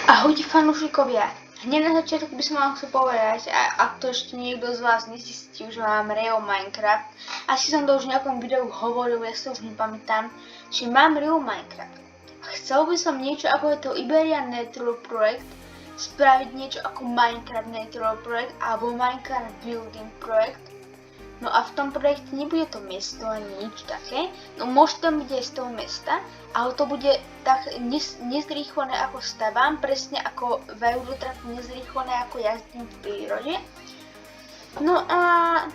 Ahojte fanúšikovia, hneď na začiatok by som vám chcel povedať, ak to ešte niekto z vás nezistil, že mám Real Minecraft, asi som to už v nejakom videu hovoril, ja si už nepamätám, že mám Real Minecraft. Chcel by som niečo ako je to Iberian Natural projekt, spraviť niečo ako Minecraft Natural projekt alebo Minecraft Building projekt. No a v tom projekte nebude to mesto ani nič také, no môže tam byť aj z toho mesta, ale to bude tak nezrýchlené ako stavám, presne ako v Eurotraku nezrýchlené ako jazdím v prírode. No a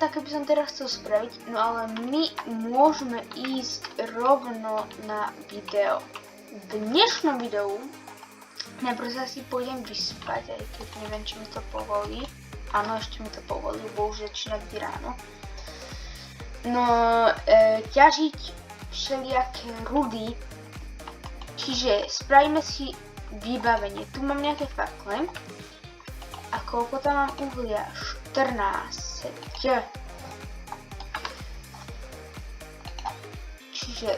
také by som teraz chcel spraviť, no ale my môžeme ísť rovno na video. V dnešnom videu najprv sa si pôjdem vyspať, aj keď neviem, či mi to povolí. Áno, ešte mi to povolí, bo už začína byť ráno. No, ťažiť všelijaké rudy, čiže spravíme si vybavenie. Tu mám nejaké fakle. A koľko tam mám uhlia? 14. Čiže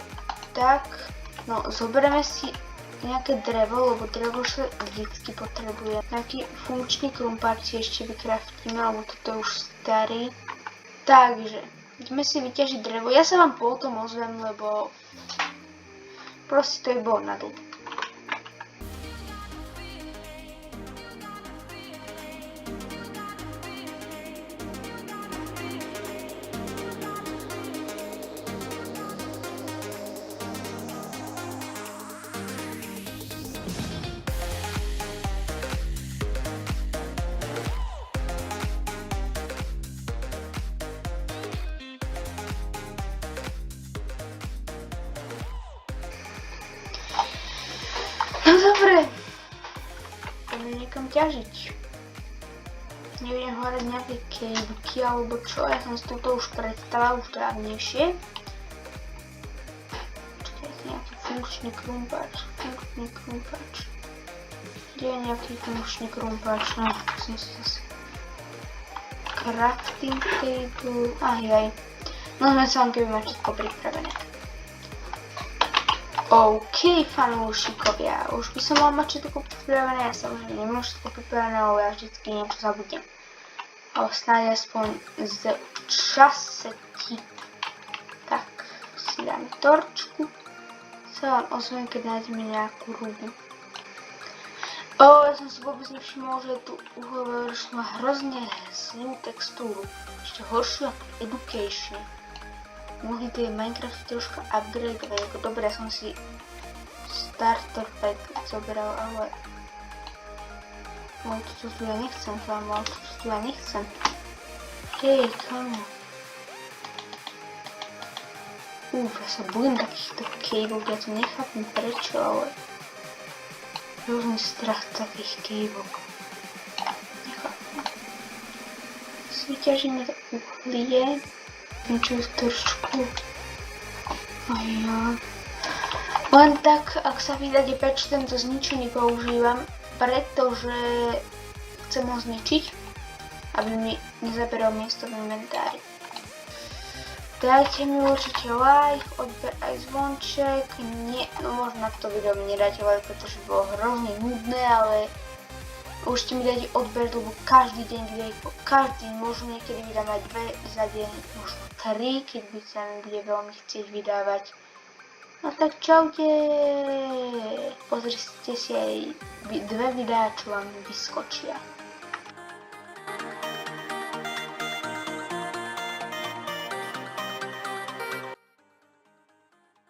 tak, no zoberieme si nejaké drevo, lebo drevo sa vždycky potrebuje. Nejaký funkčný krumpáč si ešte vykraftíme, lebo toto je už starý. Takže ideme si vyťažiť drevo. Ja sa vám potom ozvem, lebo proste to je bol na dlho. No dobre, poďme niekam ťažiť. Nebudem hľadať nejaké kejvky alebo čo, ja som si toto už predstavila už dávnejšie. Počkajte, nejaký funkčný krumpáč. Kde je nejaký funkčný krumpáč? No, som si zase... Crafting table, ajaj. No sme sa vám keby mať všetko pripravené. OK, fanúšikovia, už by som mal mať všetko pripravené, ja samozrejme nemám všetko pripravené, lebo ja vždycky niečo zabudnem. Ale snáď aspoň z časeti. Tak, si dáme torčku. Sa vám ozvem, keď nájdeme nejakú rudu. Ja som si vôbec nevšimol, že tu uhlové vršť má hrozne zlú textúru. Ešte horšiu ako Education. Mohli tie Minecrafty troška upgradeovať, ako dobre, ja som si starter pack zoberal, ale toto tu ja nechcem, Hej, kámo. Ja sa bojím takýchto caveov, ja to nechápem prečo, ale hrozný strach takých caveov. Nechápem. Si vyťažíme to uhlie. Niečo z trošku. Len tak, ak sa vydáte preč, tento zničený používam, pretože chcem ho zničiť, aby mi nezaberal miesto v inventári. Dajte mi určite like, odber aj zvonček. No možno na to video mi nedáte like, pretože bolo hrozne nudné, ale určite mi dajte odber, lebo každý deň videjko, každý deň, možno niekedy vydám aj 2 za deň, možno 3, keď by sa mi bude veľmi chcieť vydávať. No tak čaute, pozrite si aj 2 videá, čo vám vyskočia.